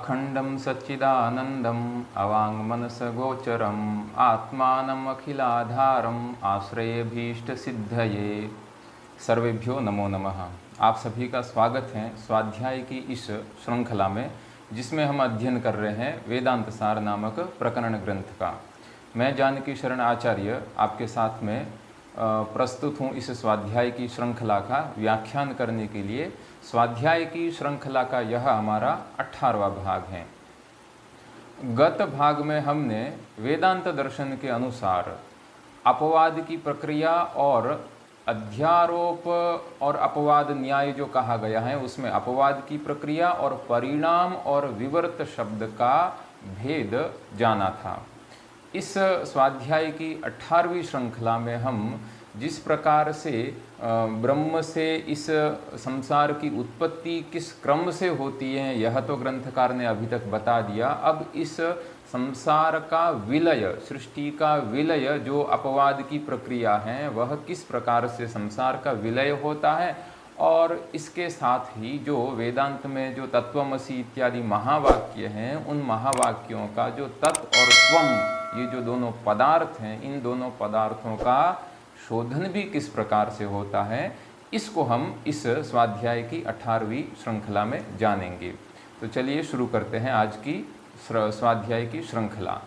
अखंडं सच्चिदानन्दम् अवाङ्मनसगोचरम् आत्मानम् अखिलाधारम् आश्रयेभीष्टसिद्धये। सर्वेभ्यो नमो नमः। आप सभी का स्वागत है स्वाध्याय की इस श्रृंखला में, जिसमें हम अध्ययन कर रहे हैं वेदांत सार नामक प्रकरण ग्रंथ का। मैं जानकी शरण आचार्य आपके साथ में प्रस्तुत हूँ इस स्वाध्याय की श्रृंखला का व्याख्यान करने के लिए। स्वाध्याय की श्रृंखला का यह हमारा 18वां भाग है। गत भाग में हमने वेदांत दर्शन के अनुसार अपवाद की प्रक्रिया और अध्यारोप और अपवाद न्याय जो कहा गया है, उसमें अपवाद की प्रक्रिया और परिणाम और विवर्त शब्द का भेद जाना था। इस स्वाध्याय की 18वीं श्रृंखला में हम जिस प्रकार से ब्रह्म से इस संसार की उत्पत्ति किस क्रम से होती है, यह तो ग्रंथकार ने अभी तक बता दिया। अब इस संसार का विलय, सृष्टि का विलय जो अपवाद की प्रक्रिया है, वह किस प्रकार से संसार का विलय होता है, और इसके साथ ही जो वेदांत में जो तत्वमसि इत्यादि महावाक्य हैं, उन महावाक्यों का जो तत् और त्वम, ये जो दोनों पदार्थ हैं, इन दोनों पदार्थों का शोधन भी किस प्रकार से होता है, इसको हम इस स्वाध्याय की 18वीं श्रृंखला में जानेंगे। तो चलिए शुरू करते हैं आज की स्वाध्याय की श्रृंखला।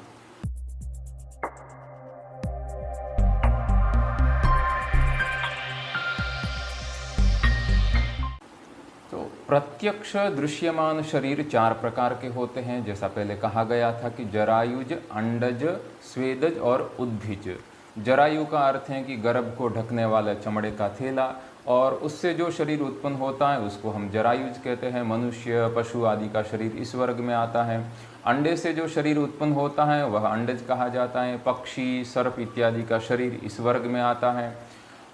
तो प्रत्यक्ष दृश्यमान शरीर 4 प्रकार के होते हैं। जैसा पहले कहा गया था कि जरायुज, अंडज, स्वेदज और उद्भिज। जरायु का अर्थ है कि गर्भ को ढकने वाला चमड़े का थैला, और उससे जो शरीर उत्पन्न होता है उसको हम जरायुज कहते हैं। मनुष्य, पशु आदि का शरीर इस वर्ग में आता है। अंडे से जो शरीर उत्पन्न होता है वह अंडज कहा जाता है। पक्षी, सर्प इत्यादि का शरीर इस वर्ग में आता है।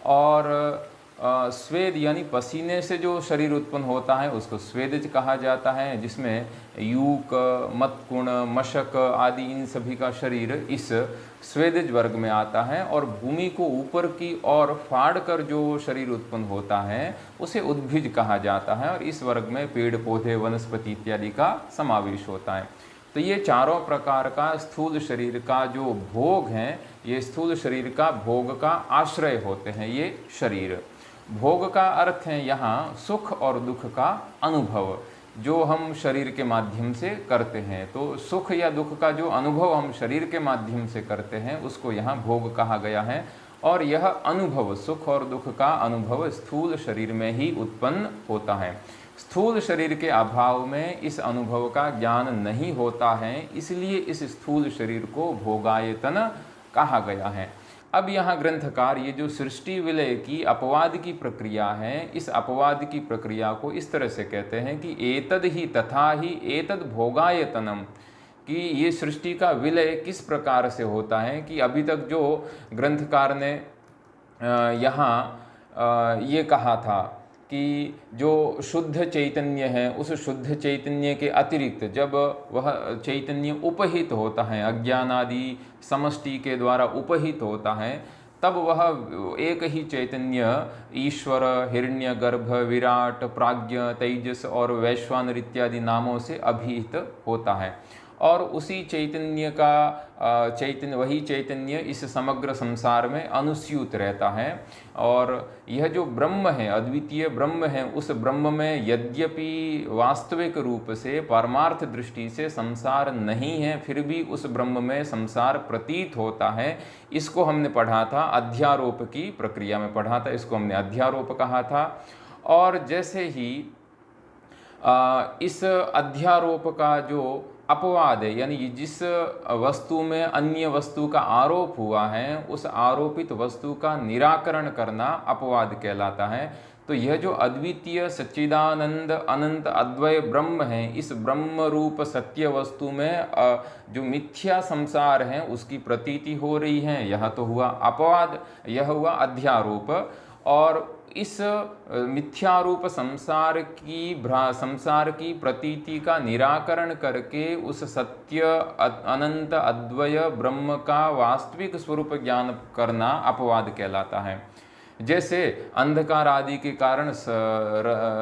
और स्वेद यानी पसीने से जो शरीर उत्पन्न होता है उसको स्वेदज कहा जाता है, जिसमें यूक, मतकुण, मशक आदि इन सभी का शरीर इस स्वेदज वर्ग में आता है। और भूमि को ऊपर की ओर फाड़ कर जो शरीर उत्पन्न होता है उसे उद्भिज कहा जाता है, और इस वर्ग में पेड़ पौधे, वनस्पति इत्यादि का समावेश होता है। तो ये चारों प्रकार का स्थूल शरीर का जो भोग हैं, ये स्थूल शरीर का भोग का आश्रय होते हैं ये शरीर। भोग का अर्थ है यहाँ सुख और दुख का अनुभव, जो हम शरीर के माध्यम से करते हैं। तो सुख या दुख का जो अनुभव हम शरीर के माध्यम से करते हैं उसको यहाँ भोग कहा गया है। और यह अनुभव, सुख और दुख का अनुभव, स्थूल शरीर में ही उत्पन्न होता है। स्थूल शरीर के अभाव में इस अनुभव का ज्ञान नहीं होता है, इसलिए इस स्थूल शरीर को भोगायतन कहा गया है। अब यहाँ ग्रंथकार ये जो सृष्टि विलय की अपवाद की प्रक्रिया है, इस अपवाद की प्रक्रिया को इस तरह से कहते हैं कि एतद ही तथा ही एतद भोगायतनम, कि ये सृष्टि का विलय किस प्रकार से होता है। कि अभी तक जो ग्रंथकार ने यहाँ ये कहा था कि जो शुद्ध चैतन्य है, उस शुद्ध चैतन्य के अतिरिक्त जब वह चैतन्य उपहित होता है, अज्ञान आदि समष्टि के द्वारा उपहित होता है, तब वह एक ही चैतन्य ईश्वर, हिरण्यगर्भ, विराट, प्राज्ञ, तेजस और वैश्वानर इत्यादि नामों से अभिहित होता है। और उसी चैतन्य का वही चैतन्य इस समग्र संसार में अनुस्यूत रहता है। और यह जो ब्रह्म है, अद्वितीय ब्रह्म है, उस ब्रह्म में यद्यपि वास्तविक रूप से परमार्थ दृष्टि से संसार नहीं है, फिर भी उस ब्रह्म में संसार प्रतीत होता है। इसको हमने पढ़ा था, अध्यारोप की प्रक्रिया में पढ़ा था, इसको हमने अध्यारोप कहा था। और जैसे ही इस अध्यारोप का जो अपवाद है, यानी जिस वस्तु में अन्य वस्तु का आरोप हुआ है, उस आरोपित वस्तु का निराकरण करना अपवाद कहलाता है। तो यह जो अद्वितीय सच्चिदानंद अनंत अद्वय ब्रह्म है, इस ब्रह्म रूप सत्य वस्तु में जो मिथ्या संसार है उसकी प्रतीति हो रही है, यह तो हुआ अपवाद, यह हुआ अध्यारोप। और इस मिथ्यारूप संसार की प्रतीति का निराकरण करके उस सत्य अनंत अद्वय ब्रह्म का वास्तविक स्वरूप ज्ञान करना अपवाद कहलाता है। जैसे अंधकार आदि के कारण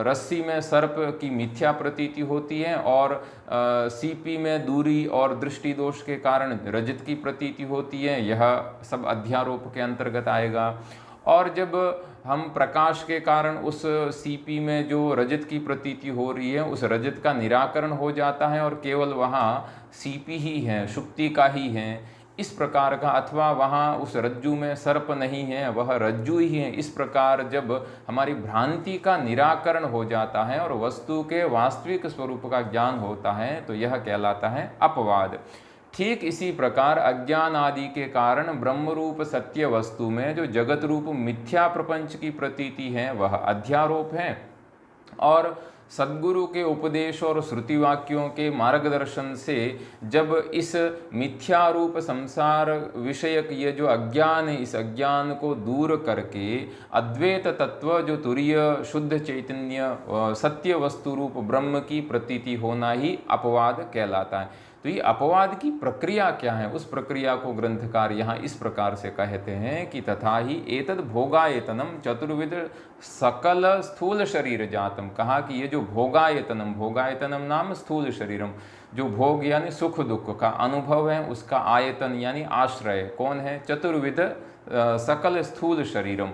रस्सी में सर्प की मिथ्या प्रतीति होती है, और सीपी में दूरी और दृष्टि दोष के कारण रजत की प्रतीति होती है, यह सब अध्यारोप के अंतर्गत आएगा। और जब हम प्रकाश के कारण उस सीपी में जो रजत की प्रतीति हो रही है, उस रजत का निराकरण हो जाता है और केवल वहाँ सीपी ही है, शुक्ति का ही है, इस प्रकार का, अथवा वहाँ उस रज्जु में सर्प नहीं है, वह रज्जु ही है, इस प्रकार जब हमारी भ्रांति का निराकरण हो जाता है और वस्तु के वास्तविक स्वरूप का ज्ञान होता है, तो यह कहलाता है अपवाद। ठीक इसी प्रकार अज्ञान आदि के कारण ब्रह्मरूप सत्य वस्तु में जो जगत रूप मिथ्या प्रपंच की प्रतीति है, वह अध्यारोप है। और सद्गुरु के उपदेश और श्रुति वाक्यों के मार्गदर्शन से जब इस मिथ्या रूप संसार विषयक ये जो अज्ञान है, इस अज्ञान को दूर करके अद्वैत तत्व जो तुरीय शुद्ध चैतन्य सत्य वस्तु रूप ब्रह्म की प्रतीति होना ही अपवाद कहलाता है। तो ये अपवाद की प्रक्रिया क्या है, उस प्रक्रिया को ग्रंथकार यहाँ इस प्रकार से कहते हैं कि तथा ही एतद भोगायतनम चतुर्विध सकल स्थूल शरीर जातम। कहा कि ये जो भोगायतनम, भोगायतनम नाम स्थूल शरीरम, जो भोग यानी सुख दुख का अनुभव है, उसका आयतन यानी आश्रय कौन है, चतुर्विध सकल स्थूल शरीरम।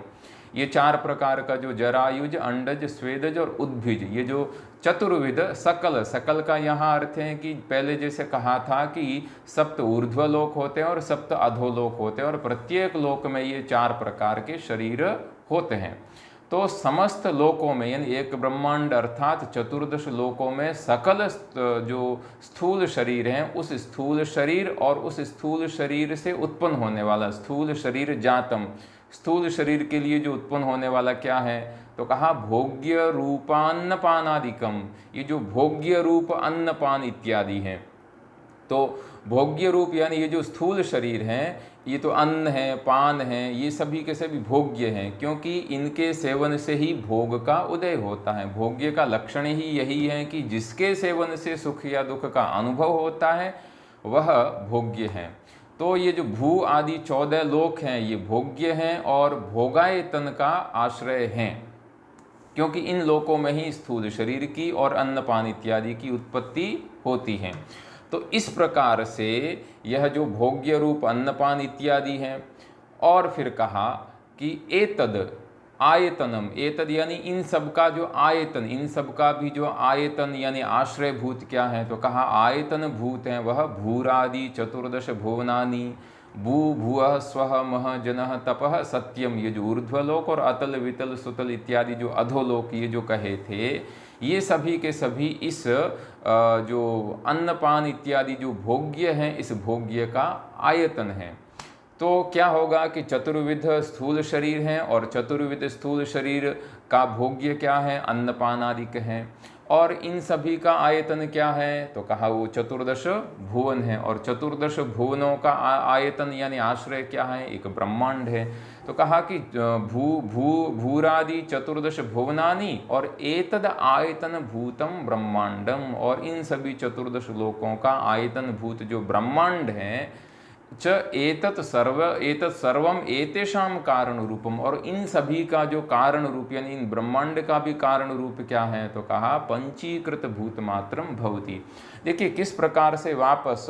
ये चार प्रकार का जो जरायुज, अंडज, स्वेदज और उद्भिज, ये जो चतुर्विध सकल, सकल का यहाँ अर्थ है कि पहले जैसे कहा था कि सप्त ऊर्ध्वलोक होते हैं और सप्त अधोलोक होते हैं, और प्रत्येक लोक में ये चार प्रकार के शरीर होते हैं। तो समस्त लोकों में यानी एक ब्रह्मांड अर्थात चतुर्दश लोकों में सकल जो स्थूल शरीर हैं, उस स्थूल शरीर और उस स्थूल शरीर से उत्पन्न होने वाला स्थूल शरीर जातम, स्थूल शरीर के लिए जो उत्पन्न होने वाला क्या है, तो कहा भोग्य रूपान्नपानादिकम। ये जो भोग्य रूप अन्नपान इत्यादि हैं, तो भोग्य रूप यानी ये जो स्थूल शरीर हैं, ये तो अन्न है, पान है, ये सभी के सभी भोग्य हैं, क्योंकि इनके सेवन से ही भोग का उदय होता है। भोग्य का लक्षण ही यही है कि जिसके सेवन से सुख या दुख का अनुभव होता है वह भोग्य है। तो ये जो भू आदि 14 लोक हैं, ये भोग्य हैं और भोगायतन का आश्रय हैं, क्योंकि इन लोकों में ही स्थूल शरीर की और अन्नपान इत्यादि की उत्पत्ति होती है। तो इस प्रकार से यह जो भोग्य रूप अन्नपान इत्यादि हैं, और फिर कहा कि एतद आयतनम, एतद यानी इन सब का जो आयतन, इन सब का भी जो आयतन यानी आश्रय भूत क्या है, तो कहा आयतन भूत हैं वह भूरादि चतुर्दश भुवनानि, भू भुवः स्वः मह जनः तपः सत्यम। ये जो ऊर्ध्वलोक और अतल वितल सुतल इत्यादि जो अधोलोक ये जो कहे थे, ये सभी के सभी इस जो अन्नपान इत्यादि जो भोग्य हैं, इस भोग्य का आयतन है। तो क्या होगा कि चतुर्विध स्थूल शरीर हैं, और चतुर्विध स्थूल शरीर का भोग्य क्या है, अन्नपान आदि हैं, और इन सभी का आयतन क्या है, तो कहा वो चतुर्दश भुवन है, और चतुर्दश भुवनों का आयतन यानी आश्रय क्या है, एक ब्रह्मांड है। तो कहा कि भूरादि चतुर्दश भुवनानि और एतद आयतन भूतम ब्रह्मांडम, और इन सभी चतुर्दश लोकों का आयतन भूत जो ब्रह्मांड है, च एतत् सर्वम एतेषाम कारण रूपम, और इन सभी का जो कारण रूप यानी इन ब्रह्मांड का भी कारण रूप क्या है, तो कहा पंचीकृत भूत मात्रम भवति। देखिए किस प्रकार से वापस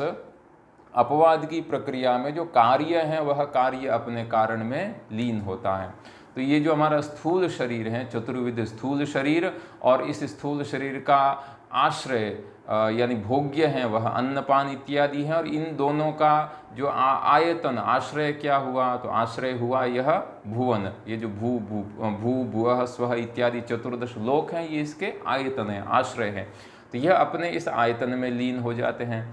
अपवाद की प्रक्रिया में जो कार्य है वह कार्य अपने कारण में लीन होता है। तो ये जो हमारा स्थूल शरीर है, चतुर्विध स्थूल शरीर, और इस स्थूल शरीर का आश्रय यानी भोग्य हैं वह अन्नपान इत्यादि हैं, और इन दोनों का जो आयतन आश्रय क्या हुआ, तो आश्रय हुआ यह भुवन। ये जो भू भुवः स्वः इत्यादि चतुर्दश लोक हैं, ये इसके आयतन है, आश्रय है। तो यह अपने इस आयतन में लीन हो जाते हैं।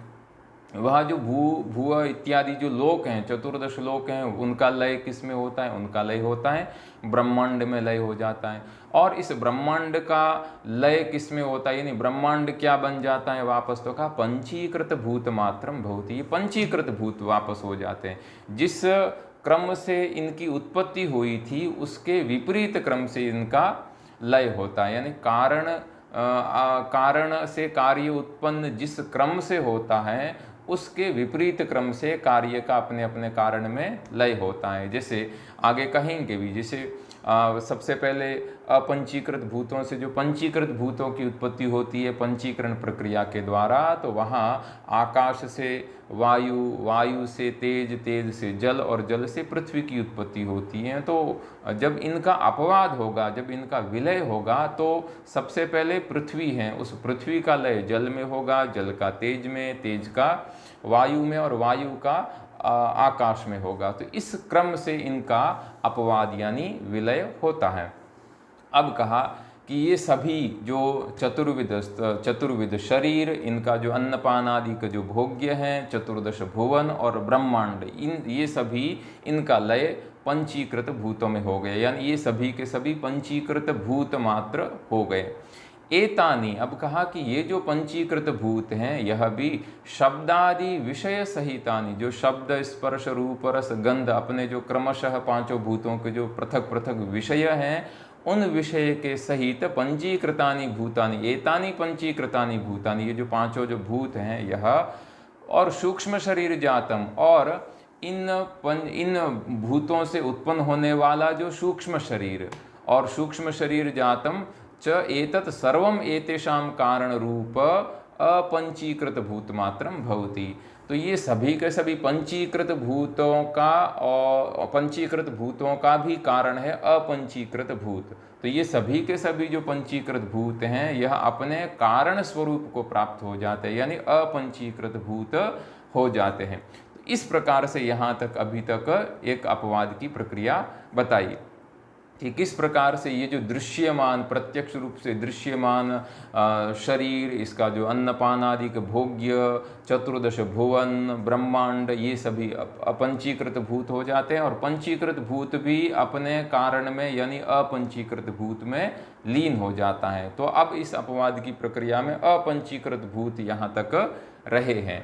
वह जो भूव इत्यादि जो लोक हैं, चतुर्दश लोक हैं, उनका लय किस में होता है, उनका लय होता है ब्रह्मांड में लय हो जाता है। और इस ब्रह्मांड का लय किस में होता है, यानी ब्रह्मांड क्या बन जाता है वापस, तो कहा पंचीकृत भूत मात्रम भवति। पंचीकृत भूत वापस हो जाते हैं, जिस क्रम से इनकी उत्पत्ति हुई थी उसके विपरीत क्रम से इनका लय होता है। यानी कारण से कार्य उत्पन्न जिस क्रम से होता है उसके विपरीत क्रम से कार्य का अपने अपने कारण में लय होता है। जैसे आगे कहेंगे भी, जैसे सबसे पहले अपंचीकृत भूतों से जो पंचीकृत भूतों की उत्पत्ति होती है पंचीकरण प्रक्रिया के द्वारा, तो वहाँ आकाश से वायु, वायु से तेज, तेज से जल और जल से पृथ्वी की उत्पत्ति होती है। तो जब इनका अपवाद होगा, जब इनका विलय होगा, तो सबसे पहले पृथ्वी है, उस पृथ्वी का लय जल में होगा, जल का तेज में, तेज का वायु में और वायु का आकाश में होगा। तो इस क्रम से इनका अपवाद यानी विलय होता है। अब कहा कि ये सभी जो चतुर्विध शरीर, इनका जो अन्नपान आदि का जो भोग्य हैं, चतुर्दश भुवन और ब्रह्मांड, ये सभी इनका लय पंचीकृत भूतों में हो गए, यानी ये सभी के सभी पंचीकृत भूत मात्र हो गए। एतानी, अब कहा कि ये जो पंचीकृत भूत हैं यह भी शब्दादि विषय सहितानि, जो शब्द स्पर्श रूप रस गंध अपने जो क्रमशः पांचों भूतों के जो पृथक पृथक विषय हैं उन विषय के सहित पंचीकृतानि भूतानि, एतानि पंचीकृतानि भूतानि, ये जो पांचों जो भूत हैं यह, और सूक्ष्म शरीर जातम, और इन भूतों से उत्पन्न होने वाला जो सूक्ष्म शरीर, और सूक्ष्म शरीर जातम च एतत् सर्वम एतेषां कारण रूप अपंचीकृत भूत मात्रम भवति। तो ये सभी के सभी पंचीकृत भूतों का, और पंचीकृत भूतों का भी कारण है अपंचीकृत भूत। तो ये सभी के सभी जो पंचीकृत भूत हैं यह अपने कारण स्वरूप को प्राप्त हो जाते हैं, यानी अपंचीकृत भूत हो जाते हैं। तो इस प्रकार से यहाँ तक अभी तक एक अपवाद की प्रक्रिया बताई कि किस प्रकार से ये जो दृश्यमान, प्रत्यक्ष रूप से दृश्यमान शरीर, इसका जो अन्नपान आदि के भोग्य, चतुर्दश भुवन, ब्रह्मांड, ये सभी अपंचीकृत भूत हो जाते हैं, और पंचीकृत भूत भी अपने कारण में यानी अपंचीकृत भूत में लीन हो जाता है। तो अब इस अपवाद की प्रक्रिया में अपंचीकृत भूत यहाँ तक रहे हैं।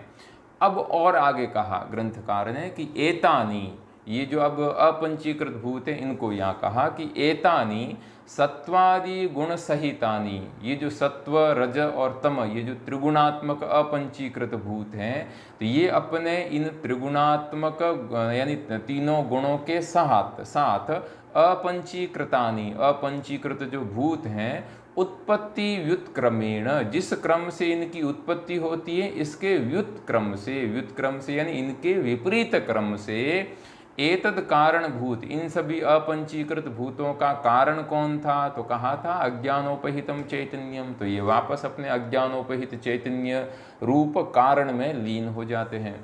अब और आगे कहा ग्रंथकार ने कि एतानी, ये जो अब अपंचीकृत भूत हैं इनको यहाँ कहा कि एतानी सत्वादि गुण सहितानी, ये जो सत्व रज और तम, ये जो त्रिगुणात्मक अपंचीकृत भूत हैं, तो ये अपने इन त्रिगुणात्मक यानी तीनों गुणों के साथ अपंचीकृतानी, अपंचीकृत जो भूत हैं, उत्पत्ति व्युत्क्रमेण, जिस क्रम से इनकी उत्पत्ति होती है इसके व्युत्क्रम से यानी इनके विपरीत क्रम से, एतद कारण भूत, इन सभी अपंचीकृत भूतों का कारण कौन था? तो कहा था अज्ञानोपहितम चैतन्यम। तो ये वापस अपने अज्ञानोपहित चैतन्य रूप कारण में लीन हो जाते हैं।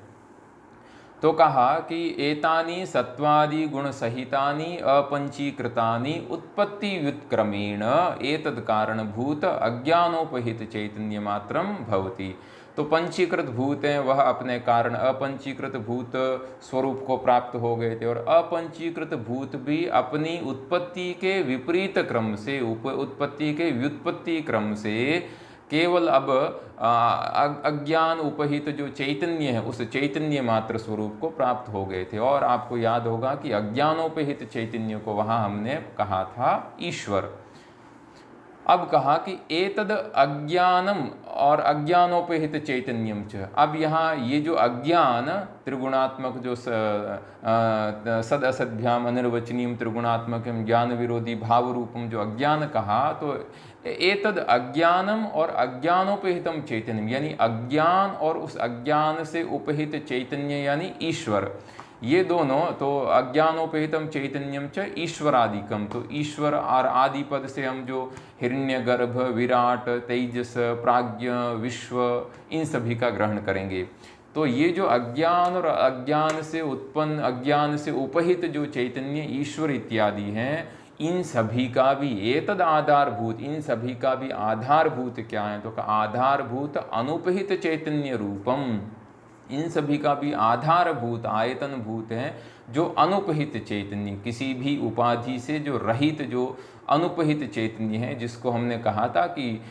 तो कहा कि एतानि सत्वादि गुण सहितानि अपंचीकृतानि उत्पत्ति व्युत्क्रमेण एतद कारण भूत अज्ञानोपहित चैतन्य मात्रम भवति। तो पंचीकृत भूत हैं वह अपने कारण अपंचीकृत भूत स्वरूप को प्राप्त हो गए थे, और अपंचीकृत भूत भी अपनी उत्पत्ति के विपरीत क्रम से, उत्पत्ति के व्युत्पत्ति क्रम से केवल अब अज्ञान उपहित जो चैतन्य है उस चैतन्य मात्र स्वरूप को प्राप्त हो गए थे। और आपको याद होगा कि अज्ञानोपहित चैतन्य को वहाँ हमने कहा था ईश्वर। अब कहा कि एतद अज्ञानम और अज्ञानोपहित चैतन्यम च। अब यहाँ ये जो अज्ञान त्रिगुणात्मक जो सद असद्भ्याम अनिर्वचनीयम त्रिगुणात्मक ज्ञान विरोधी भाव रूपम जो अज्ञान कहा, तो एतद अज्ञानम और अज्ञानोपहितम चैतन्यम, यानी अज्ञान और उस अज्ञान से उपहित चैतन्य यानी ईश्वर, ये दोनों, तो अज्ञानोपहितम चैतन्यम च ईश्वरादिकम। तो ईश्वर और आदि पद से हम जो हिरण्यगर्भ, विराट, तेजस, प्राज्ञ, विश्व, इन सभी का ग्रहण करेंगे। तो ये जो अज्ञान और अज्ञान से उत्पन्न, अज्ञान से उपहित जो चैतन्य ईश्वर इत्यादि हैं, इन सभी का भी एतद आधारभूत, इन सभी का भी आधारभूत क्या है? तो आधारभूत अनुपहित चैतन्य रूपम, इन सभी का भी आधारभूत आयतन भूत हैं जो अनुपहित चैतन्य, किसी भी उपाधि से जो रहित, जो अनुपहित चैतन्य है, जिसको हमने कहा था कि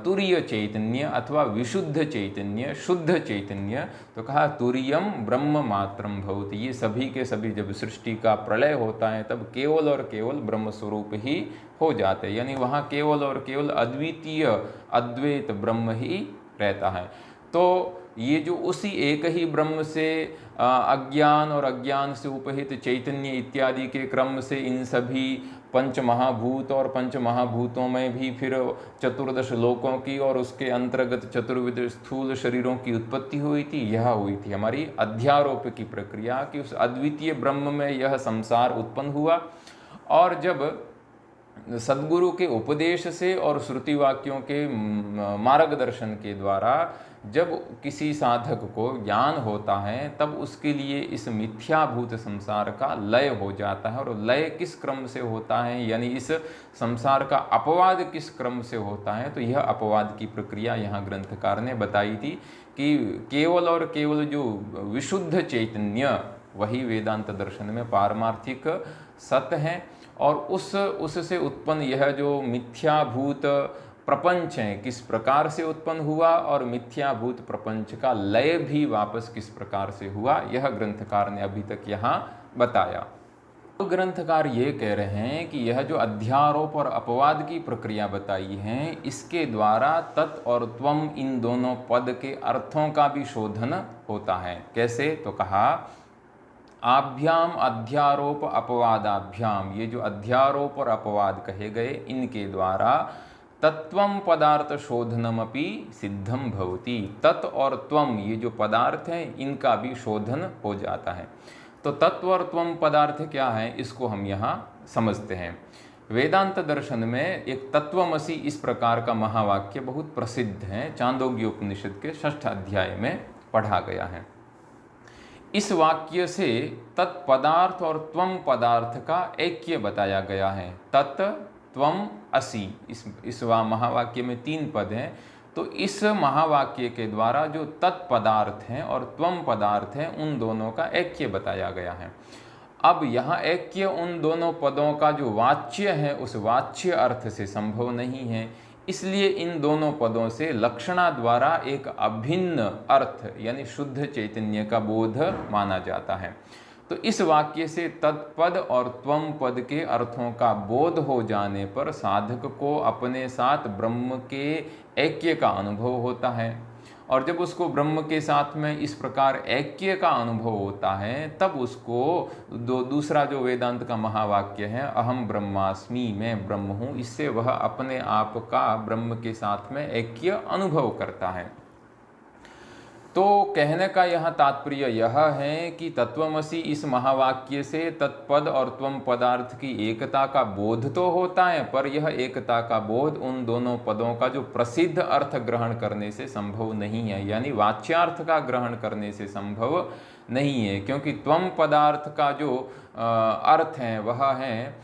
तुरीय चैतन्य अथवा विशुद्ध चैतन्य, शुद्ध चैतन्य। तो कहा तुरीयम ब्रह्म मात्रम भवति। ये सभी के सभी जब सृष्टि का प्रलय होता है तब केवल और केवल ब्रह्म स्वरूप ही हो जाते हैं, यानी वहाँ केवल और केवल अद्वितीय अद्वैत ब्रह्म ही रहता है। तो ये जो उसी एक ही ब्रह्म से अज्ञान और अज्ञान से उपहित चैतन्य इत्यादि के क्रम से इन सभी पंच महाभूत और पंच महाभूतों में भी फिर चतुर्दश लोकों की और उसके अंतर्गत चतुर्विध स्थूल शरीरों की उत्पत्ति हुई थी। यह हुई थी हमारी अध्यारोप की प्रक्रिया कि उस अद्वितीय ब्रह्म में यह संसार उत्पन्न हुआ। और जब सद्गुरु के उपदेश से और श्रुति वाक्यों के मार्गदर्शन के द्वारा जब किसी साधक को ज्ञान होता है तब उसके लिए इस मिथ्याभूत संसार का लय हो जाता है। और लय किस क्रम से होता है, यानी इस संसार का अपवाद किस क्रम से होता है, तो यह अपवाद की प्रक्रिया यहाँ ग्रंथकार ने बताई थी कि केवल और केवल जो विशुद्ध चैतन्य वही वेदांत दर्शन में पारमार्थिक सत्य है। और उससे उत्पन्न यह जो मिथ्याभूत प्रपंच है किस प्रकार से उत्पन्न हुआ और मिथ्याभूत प्रपंच का लय भी वापस किस प्रकार से हुआ, यह ग्रंथकार ने अभी तक यहाँ बताया। तो ग्रंथकार ये कह रहे हैं कि यह जो अध्यारोप और अपवाद की प्रक्रिया बताई है इसके द्वारा तत् और त्वम इन दोनों पद के अर्थों का भी शोधन होता है। कैसे, तो कहा आभ्याम अध्यारोप अपवादाभ्याम, ये जो अध्यारोप और अपवाद कहे गए इनके द्वारा तत्वम पदार्थ शोधनमपि सिद्धम भवति। तत् और त्वम ये जो पदार्थ हैं इनका भी शोधन हो जाता है। तो तत्व और त्वम पदार्थ क्या है इसको हम यहाँ समझते हैं। वेदांत दर्शन में एक तत्वमसि इस प्रकार का महावाक्य बहुत प्रसिद्ध है, चांदोग्य उपनिषद के 6ठ अध्याय में पढ़ा गया है। इस वाक्य से तत्पदार्थ और त्वम पदार्थ का ऐक्य बताया गया है। तत् त्वम असि, इस महावाक्य में 3 पद हैं। तो इस महावाक्य के द्वारा जो तत्पदार्थ हैं और त्वम पदार्थ हैं उन दोनों का ऐक्य बताया गया है। अब यहाँ ऐक्य उन दोनों पदों का जो वाच्य है उस वाच्य अर्थ से संभव नहीं है, इसलिए इन दोनों पदों से लक्षणा द्वारा एक अभिन्न अर्थ यानी शुद्ध चैतन्य का बोध माना जाता है। तो इस वाक्य से तत्पद और त्वम पद के अर्थों का बोध हो जाने पर साधक को अपने साथ ब्रह्म के ऐक्य का अनुभव होता है। और जब उसको ब्रह्म के साथ में इस प्रकार ऐक्य का अनुभव होता है तब उसको दूसरा जो वेदांत का महावाक्य है अहम ब्रह्मास्मि, मैं ब्रह्म हूँ, इससे वह अपने आप का ब्रह्म के साथ में ऐक्य अनुभव करता है। तो कहने का यह तात्पर्य यह है कि तत्वमसि इस महावाक्य से तत्पद और त्वम पदार्थ की एकता का बोध तो होता है, पर यह एकता का बोध उन दोनों पदों का जो प्रसिद्ध अर्थ ग्रहण करने से संभव नहीं है, यानी वाच्यार्थ का ग्रहण करने से संभव नहीं है। क्योंकि त्वम पदार्थ का जो अर्थ है वह है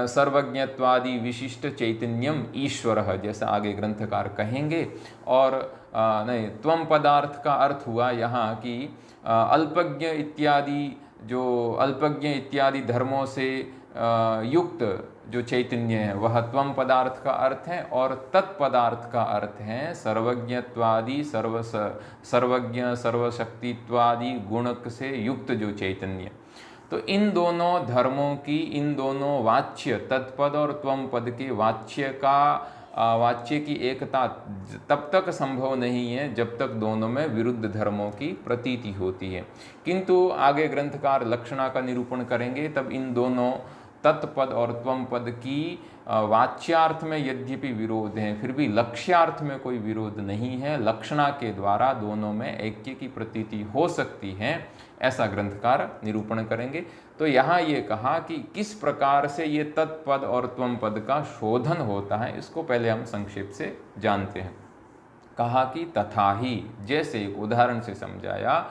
सर्वज्ञत्वादि विशिष्ट चैतन्यम ईश्वरः, जैसा आगे ग्रंथकार कहेंगे। और नहीं, त्वम पदार्थ का अर्थ हुआ यहाँ कि अल्पज्ञ इत्यादि धर्मों से युक्त जो चैतन्य है वह त्वम पदार्थ का अर्थ है। और तत्पदार्थ का अर्थ है सर्वज्ञत्वादि सर्वज्ञ सर्वशक्तित्वादि गुणक से युक्त जो चैतन्य। तो इन दोनों धर्मों की, इन दोनों वाच्य तत्पद और त्वम पद के वाच्य की एकता तब तक संभव नहीं है जब तक दोनों में विरुद्ध धर्मों की प्रतीति होती है। किंतु आगे ग्रंथकार लक्षणा का निरूपण करेंगे तब इन दोनों तत्पद और त्वम पद की वाच्यार्थ में यद्यपि विरोध है फिर भी लक्ष्यार्थ में कोई विरोध नहीं है। लक्षणा के द्वारा दोनों में ऐक्य की प्रतीति हो सकती है, ऐसा ग्रंथकार निरूपण करेंगे। तो यहाँ ये कहा कि किस प्रकार से ये तत्पद और त्वम पद का शोधन होता है, इसको पहले हम संक्षेप से जानते हैं। कहा कि तथा ही, जैसे एक उदाहरण से समझाया,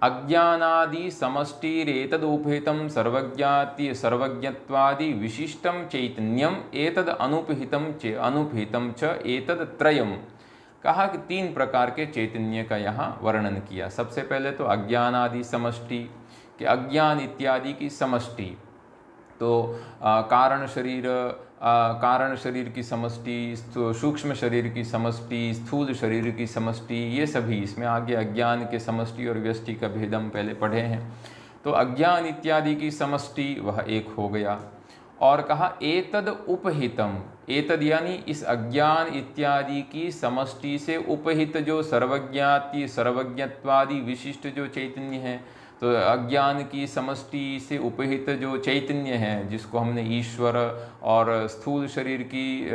अज्ञानादि समष्टिरेतदुपहितं सर्वज्ञत्वादि विशिष्टं चैतन्यम एतद अनुपहितं च एतद त्रयम्। कहा कि 3 प्रकार के चैतन्य का यहाँ वर्णन किया। सबसे पहले तो अज्ञानादि समष्टि, कि अज्ञान इत्यादि की समष्टि, तो कारण शरीर की समष्टि, सूक्ष्म शरीर की समष्टि, स्थूल शरीर की समष्टि, ये सभी इसमें आगे अज्ञान के समष्टि और व्यष्टि का भेद हम पहले पढ़े हैं। तो अज्ञान इत्यादि की समष्टि वह एक हो गया। और कहा एतद उपहितम, एतद यानी इस अज्ञान इत्यादि की समष्टि से उपहित जो सर्वज्ञाति सर्वज्ञत्वादि विशिष्ट जो चैतन्य है, तो अज्ञान की समष्टि से उपहित जो चैतन्य है जिसको हमने ईश्वर, और स्थूल शरीर की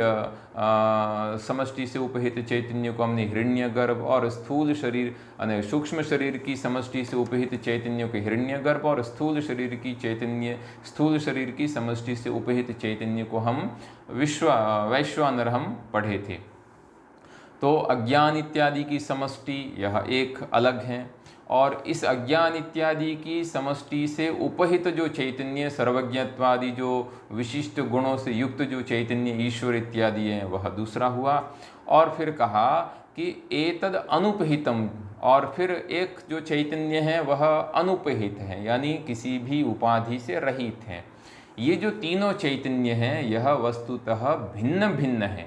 समष्टि से उपहित चैतन्य को हमने हिरण्यगर्भ, और स्थूल शरीर यानी सूक्ष्म शरीर की समष्टि से उपहित चैतन्य को हिरण्यगर्भ, और स्थूल शरीर की चैतन्य स्थूल शरीर की समष्टि से उपहित चैतन्य को हम वैश्वानर हम पढ़े थे। तो अज्ञान इत्यादि की समष्टि यह एक अलग है, और इस अज्ञान इत्यादि की समष्टि से उपहित जो चैतन्य सर्वज्ञत्वादि जो विशिष्ट गुणों से युक्त जो चैतन्य ईश्वर इत्यादि है वह दूसरा हुआ। और फिर कहा कि एतद अनुपहितम, और फिर एक जो चैतन्य है वह अनुपहित है यानी किसी भी उपाधि से रहित है। ये जो तीनों चैतन्य हैं यह वस्तुतः भिन्न भिन्न है,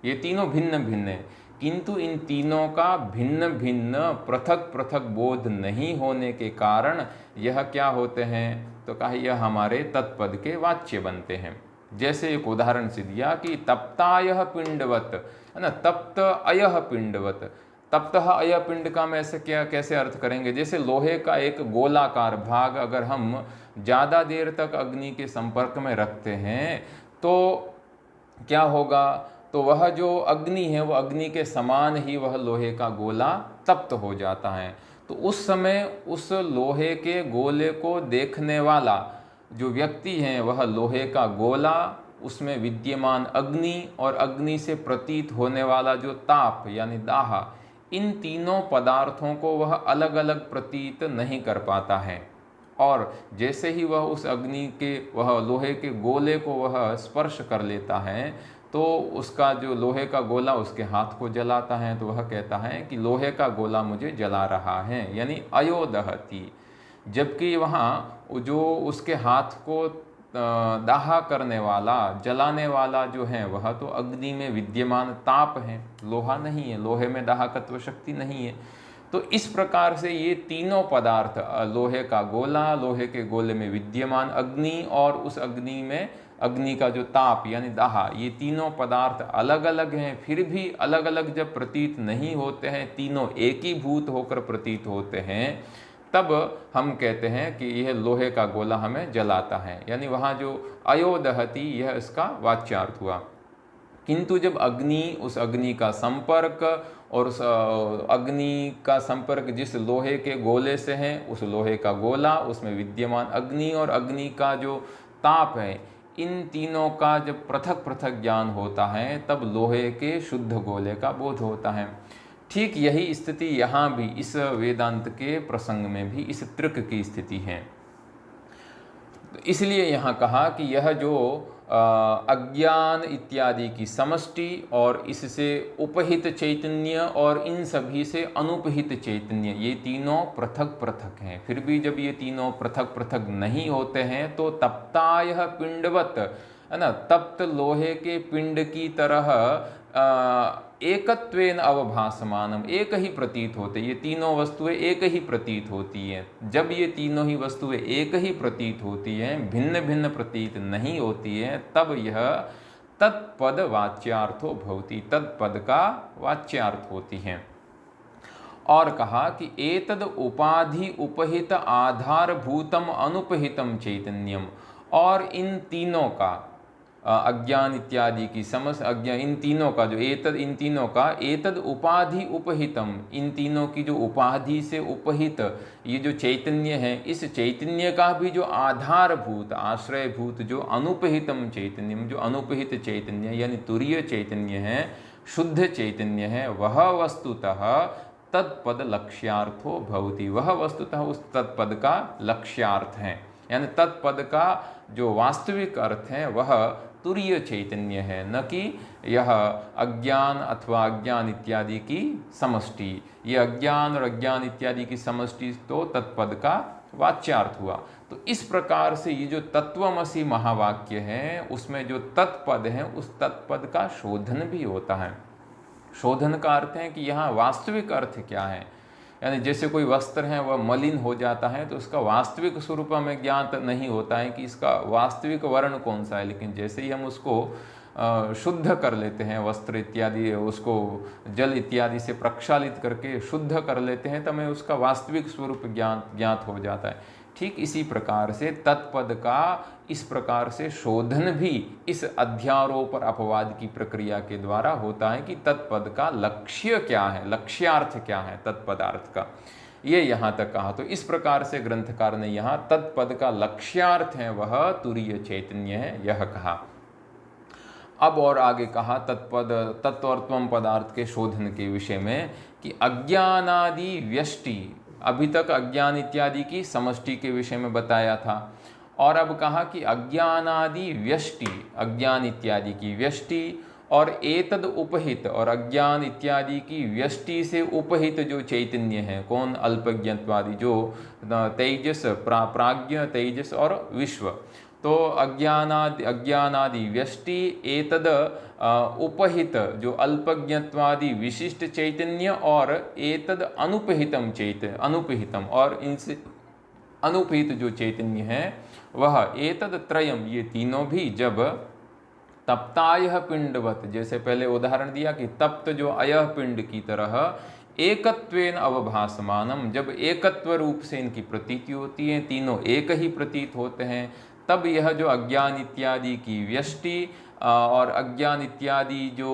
ये तीनों भिन्न भिन्न है, किंतु इन तीनों का भिन्न भिन्न पृथक पृथक बोध नहीं होने के कारण यह क्या होते हैं, तो कहा यह हमारे तत्पद के वाच्य बनते हैं। जैसे एक उदाहरण से दिया कि तप्तायः पिंडवत, है ना, तप्त अयः पिंडवत। तप्तः अयः पिंड का हम ऐसे कैसे अर्थ करेंगे, जैसे लोहे का एक गोलाकार भाग अगर हम ज़्यादा देर तक अग्नि के संपर्क में रखते हैं तो क्या होगा, तो वह जो अग्नि है वह अग्नि के समान ही वह लोहे का गोला तप्त हो जाता है। तो उस समय उस लोहे के गोले को देखने वाला जो व्यक्ति है वह लोहे का गोला, उसमें विद्यमान अग्नि और अग्नि से प्रतीत होने वाला जो ताप यानी दाह, इन तीनों पदार्थों को वह अलग अलग प्रतीत नहीं कर पाता है। और जैसे ही वह उस अग्नि के वह लोहे के गोले को वह स्पर्श कर लेता है तो उसका जो लोहे का गोला उसके हाथ को जलाता है, तो वह कहता है कि लोहे का गोला मुझे जला रहा है, यानी अयोदहति। जबकि वहाँ जो उसके हाथ को दाह करने वाला जलाने वाला जो है वह तो अग्नि में विद्यमान ताप है, लोहा नहीं है, लोहे में दाहकत्व शक्ति नहीं है। तो इस प्रकार से ये तीनों पदार्थ, लोहे का गोला, लोहे के गोले में विद्यमान अग्नि और उस अग्नि में अग्नि का जो ताप यानी दाह, ये तीनों पदार्थ अलग अलग हैं, फिर भी अलग अलग जब प्रतीत नहीं होते हैं, तीनों एक ही भूत होकर प्रतीत होते हैं, तब हम कहते हैं कि यह लोहे का गोला हमें जलाता है, यानी वहाँ जो अयोदहति यह इसका वाच्यार्थ हुआ। किंतु जब अग्नि, उस अग्नि का संपर्क और उस अग्नि का संपर्क जिस लोहे के गोले से है, उस लोहे का गोला, उसमें विद्यमान अग्नि और अग्नि का जो ताप है, इन तीनों का जब पृथक पृथक ज्ञान होता है तब लोहे के शुद्ध गोले का बोध होता है। ठीक यही स्थिति यहाँ भी इस वेदांत के प्रसंग में भी इस तृक की स्थिति है। इसलिए यहाँ कहा कि यह जो अज्ञान इत्यादि की समष्टि और इससे उपहित चैतन्य और इन सभी से अनुपहित चैतन्य, ये तीनों पृथक पृथक हैं। फिर भी जब ये तीनों पृथक पृथक नहीं होते हैं तो तप्तायः पिंडवत, है ना, तप्त लोहे के पिंड की तरह एकत्वेन अवभासमानम, एक ही प्रतीत होते, ये तीनों वस्तुएं एक ही प्रतीत होती हैं। जब ये तीनों ही वस्तुएं एक ही प्रतीत होती हैं, भिन्न भिन्न प्रतीत नहीं होती हैं, तब यह तत्पद वाच्यार्थो भवति, तत्पद का वाच्यार्थ होती हैं। और कहा कि एतद उपाधि उपहित आधारभूतम अनुपहितम चैतन्यम, और इन तीनों का अज्ञान इत्यादि की समस्त अज्ञान, इन तीनों का जो एतद, इन तीनों का एतद उपाधि उपहितम, इन तीनों की जो उपाधि से उपहित ये जो चैतन्य है, इस चैतन्य का भी जो आधारभूत आश्रयभूत जो अनुपहितम चैतन्यम, जो अनुपहित चैतन्य यानी तुरीय चैतन्य है, शुद्ध चैतन्य है, वह वस्तुतः तत्पद लक्ष्यार्थो भवति, वह वस्तुतः उस तत्पद का लक्ष्यार्थ है। यानी तत्पद का जो वास्तविक अर्थ है वह तुरीय चैतन्य है, न कि यह अज्ञान अथवा अज्ञान इत्यादि की समष्टि। ये अज्ञान और अज्ञान इत्यादि की समष्टि तो तत्पद का वाच्यार्थ हुआ। तो इस प्रकार से ये जो तत्वमसि महावाक्य है उसमें जो तत्पद है उस तत्पद का शोधन भी होता है। शोधन का अर्थ है कि यहाँ वास्तविक अर्थ क्या है, यानी जैसे कोई वस्त्र है वह मलिन हो जाता है तो उसका वास्तविक स्वरूप हमें ज्ञात नहीं होता है कि इसका वास्तविक वर्ण कौन सा है, लेकिन जैसे ही हम उसको शुद्ध कर लेते हैं, वस्त्र इत्यादि उसको जल इत्यादि से प्रक्षालित करके शुद्ध कर लेते हैं, तो हमें उसका वास्तविक स्वरूप ज्ञात हो जाता है। ठीक इसी प्रकार से तत्पद का इस प्रकार से शोधन भी इस अध्यारोप और अपवाद की प्रक्रिया के द्वारा होता है कि तत्पद का लक्ष्य क्या है, लक्ष्यार्थ क्या है तत्पदार्थ का, ये यहाँ तक कहा। तो इस प्रकार से ग्रंथकार ने यहाँ तत्पद का लक्ष्यार्थ है वह तुरीय चैतन्य है, यह कहा। अब और आगे कहा तत्पद तत्व और त्वम पदार्थ के शोधन के विषय में कि अज्ञानादि व्यष्टि, अभी तक अज्ञान इत्यादि की समष्टि के विषय में बताया था, और अब कहा कि अज्ञानादि व्यष्टि, अज्ञान इत्यादि की व्यष्टि और एतद उपहित, और अज्ञान इत्यादि की व्यष्टि से उपहित जो चैतन्य है, कौन, अल्पज्ञत्वादि, जो तेजस, प्राज्ञ, तेजस और विश्व। तो अज्ञानादि व्यष्टि, एतद उपहित जो अल्पज्ञत्वादि विशिष्ट चैतन्य, और एतद अनुपहितम और इनसे अनुपहित जो चैतन्य है वह एतद त्रयम, ये तीनों भी जब तप्तायः पिंडवत, जैसे पहले उदाहरण दिया कि तप्त जो अयः पिंड की तरह एकत्वेन अवभासमानम, जब एकत्व रूप से इनकी प्रतीति होती है, तीनों एक ही प्रतीत होते हैं, तब यह जो अज्ञान इत्यादि की व्यष्टि और अज्ञान इत्यादि जो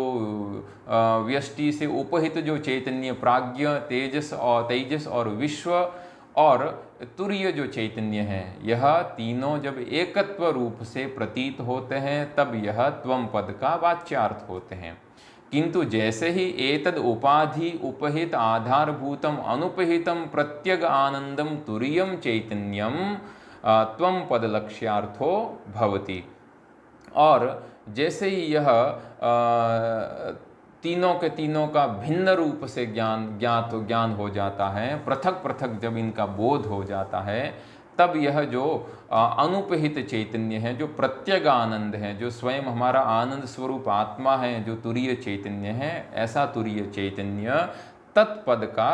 व्यष्टि से उपहित जो चैतन्य प्राज्ञ, तेजस और विश्व और तुरीय जो चैतन्य है, यह तीनों जब एकत्व रूप से प्रतीत होते हैं तब यह त्वम पद का वाच्यार्थ होते हैं। किंतु जैसे ही एतद उपाधि उपहित आधारभूतम अनुपहितम प्रत्यग आनंदम तुरीयम चैतन्यम त्वम पद लक्ष्यार्थो भवति, और जैसे ही यह तीनों के तीनों का भिन्न रूप से ज्ञान हो जाता है, पृथक पृथक जब इनका बोध हो जाता है, तब यह जो अनुपहित चैतन्य है, जो प्रत्यग आनंद है, जो स्वयं हमारा आनंद स्वरूप आत्मा है, जो तुरीय चैतन्य है, ऐसा तुरीय चैतन्य तत्पद का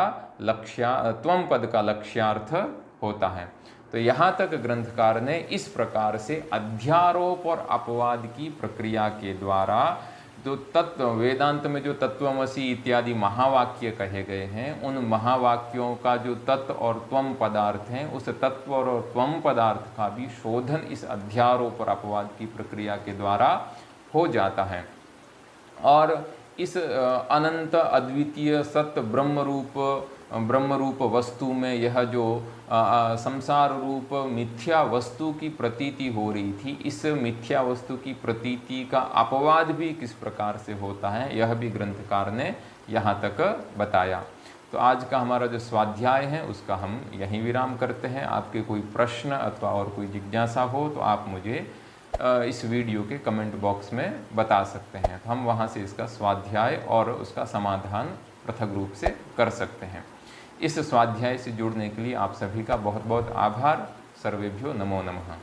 त्वम पद का लक्ष्यार्थ होता है। तो यहाँ तक ग्रंथकार ने इस प्रकार से अध्यारोप और अपवाद की प्रक्रिया के द्वारा जो तत्व, वेदांत में जो तत्वमसि इत्यादि महावाक्य कहे गए हैं, उन महावाक्यों का जो तत्व और त्वम पदार्थ हैं, उस तत्व और त्वम पदार्थ का भी शोधन इस अध्यारोप और अपवाद की प्रक्रिया के द्वारा हो जाता है। और इस अनंत अद्वितीय सत्य ब्रह्म रूप वस्तु में यह जो संसार रूप मिथ्या वस्तु की प्रतीति हो रही थी, इस मिथ्या वस्तु की प्रतीति का अपवाद भी किस प्रकार से होता है, यह भी ग्रंथकार ने यहाँ तक बताया। तो आज का हमारा जो स्वाध्याय है उसका हम यहीं विराम करते हैं। आपके कोई प्रश्न अथवा और कोई जिज्ञासा हो तो आप मुझे इस वीडियो के कमेंट बॉक्स में बता सकते हैं, तो हम वहाँ से इसका स्वाध्याय और उसका समाधान पृथक रूप से कर सकते हैं। इस स्वाध्याय से जुड़ने के लिए आप सभी का बहुत बहुत आभार। सर्वेभ्यो नमो नमः।